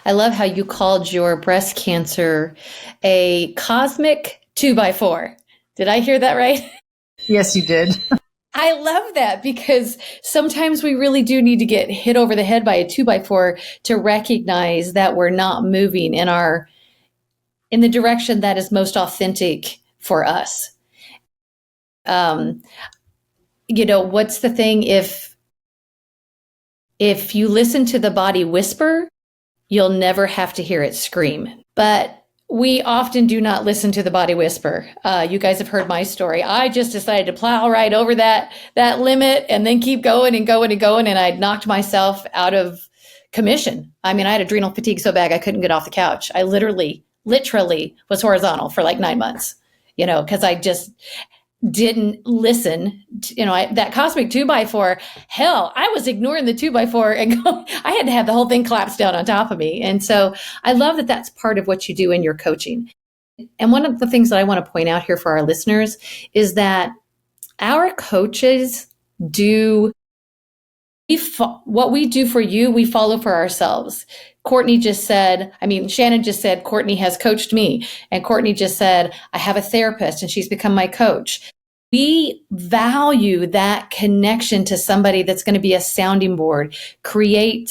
I love how you called your breast cancer a cosmic 2x4. Did I hear that right? Yes, you did. I love that because sometimes we really do need to get hit over the head by a 2x4 to recognize that we're not moving in the direction that is most authentic for us. Um, what's the thing? If you listen to the body whisper, you'll never have to hear it scream. But we often do not listen to the body whisper. You guys have heard my story. I just decided to plow right over that limit and then keep going and going and going. And I knocked myself out of commission. I mean, I had adrenal fatigue so bad I couldn't get off the couch. I literally was horizontal for like 9 months, because I just didn't listen to, that cosmic 2x4. Hell, I was ignoring the 2x4 and I had to have the whole thing collapse down on top of me. And so I love that that's part of what you do in your coaching. And one of the things that I want to point out here for our listeners is that our coaches do what we do for you, we follow for ourselves. Shannon just said, Courtney has coached me. And Courtney just said, I have a therapist and she's become my coach. We value that connection to somebody that's going to be a sounding board, they're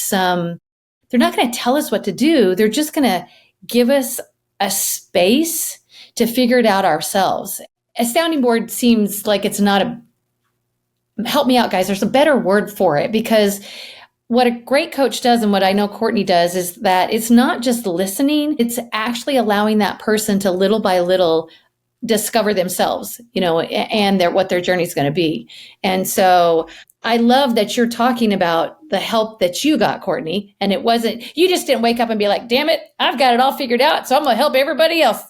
not going to tell us what to do. They're just going to give us a space to figure it out ourselves. A sounding board seems like it's not help me out, guys. There's a better word for it, because what a great coach does, and what I know Courtney does, is that it's not just listening, it's actually allowing that person to little by little discover themselves, and what their journey is going to be. And so I love that you're talking about the help that you got, Courtney. And you just didn't wake up and be like, damn it, I've got it all figured out, so I'm going to help everybody else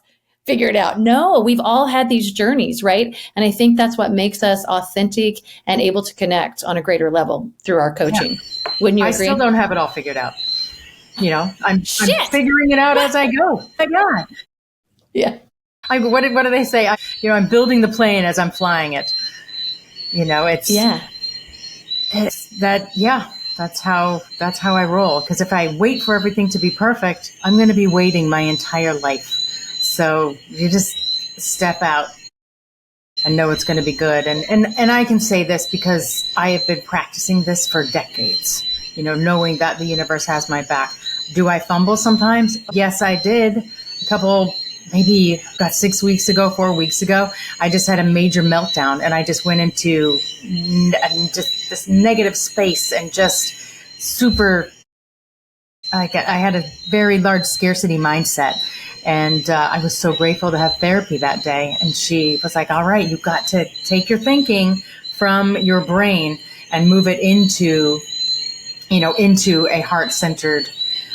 figure it out. No, we've all had these journeys, right? And I think that's what makes us authentic and able to connect on a greater level through our coaching. Yeah. Wouldn't you agree? I still don't have it all figured out. I'm figuring it out as I go. My God. Yeah. What do they say? I'm building the plane as I'm flying it. That's how I roll. Because if I wait for everything to be perfect, I'm going to be waiting my entire life. So you just step out and know it's going to be good. And I can say this because I have been practicing this for decades, knowing that the universe has my back. Do I fumble sometimes? Yes, I did. Maybe about 6 weeks ago, 4 weeks ago, I just had a major meltdown and I just went into just this negative space and just super, I had a very large scarcity mindset. And I was so grateful to have therapy that day. And she was like, all right, you've got to take your thinking from your brain and move it into a heart-centered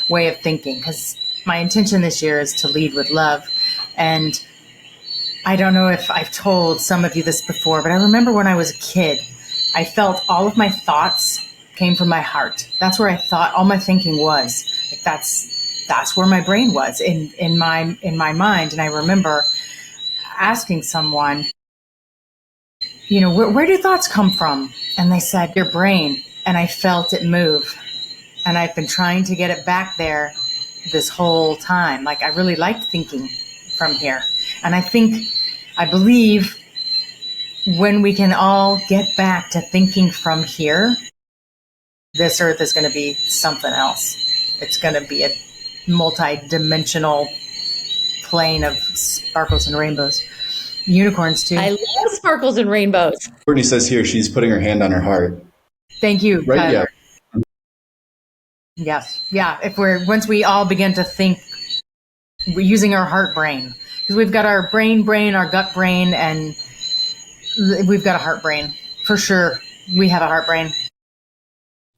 way of thinking. Because my intention this year is to lead with love. And I don't know if I've told some of you this before, but I remember when I was a kid, I felt all of my thoughts came from my heart. That's where I thought all my thinking was. Like that's where my brain was in my mind. And I remember asking someone, where do thoughts come from? And they said, your brain. And I felt it move. And I've been trying to get it back there this whole time. Like, I really liked thinking from here. And I believe when we can all get back to thinking from here, this earth is going to be something else. It's going to be a multi-dimensional plane of sparkles and rainbows. Unicorns too. I love sparkles and rainbows. Courtney says here she's putting her hand on her heart. Thank you. Right? Tyler. Yeah. Yes. Yeah. Once we all begin to think, we're using our heart brain, because we've got our brain, our gut brain, and we've got a heart brain for sure. We have a heart brain.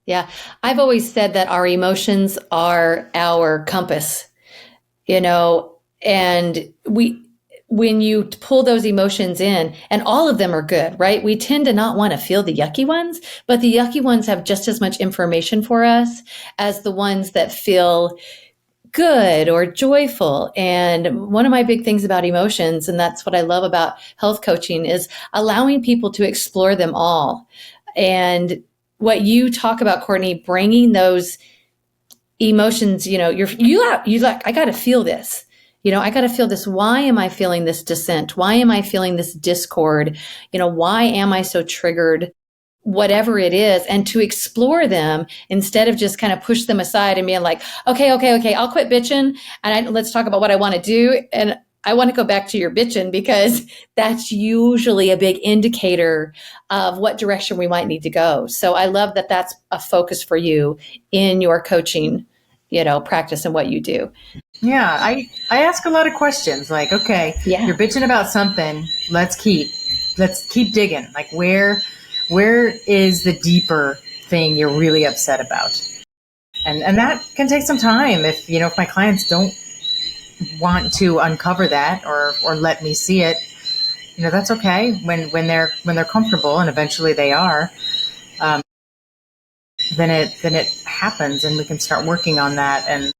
Yeah. I've always said that our emotions are our compass, and when you pull those emotions in, and all of them are good, right? We tend to not want to feel the yucky ones, but the yucky ones have just as much information for us as the ones that feel good or joyful. And one of my big things about emotions, and that's what I love about health coaching, is allowing people to explore them all. And what you talk about, Courtney, bringing those emotions, you like, I got to feel this. I got to feel this. Why am I feeling this dissent? Why am I feeling this discord? Why am I so triggered? Whatever it is, and to explore them instead of just kind of push them aside and being like, okay, I'll quit bitching and let's talk about what I want to do. And I want to go back to your bitching because that's usually a big indicator of what direction we might need to go. So I love that that's a focus for you in your coaching, practice and what you do. Yeah, I ask a lot of questions like, okay, Yeah. You're bitching about something. Let's keep digging. Like where is the deeper thing you're really upset about? And that can take some time if my clients don't want to uncover that or let me see it. That's okay when they're comfortable, and eventually they are. Then it happens, and we can start working on that. And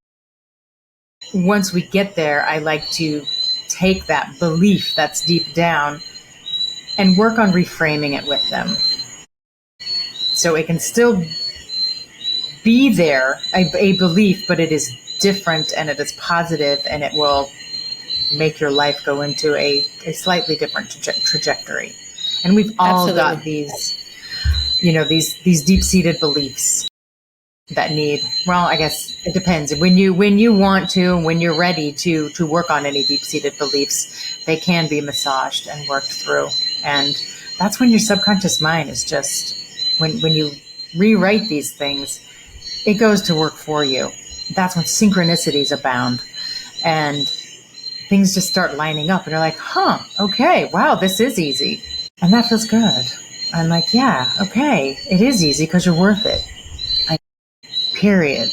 once we get there, I like to take that belief that's deep down and work on reframing it with them, so it can still be there, a belief, but it is different and it is positive, and it will make your life go into a slightly different trajectory. And we've all got these deep-seated beliefs that need, well, I guess it depends. When you want to, when you're ready to work on any deep-seated beliefs, they can be massaged and worked through. And that's when your subconscious mind is just, when you rewrite these things, it goes to work for you. That's when synchronicities abound. And things just start lining up, and you're like, okay, wow, this is easy. And that feels good. I'm like, yeah, okay, it is easy because you're worth it. Period.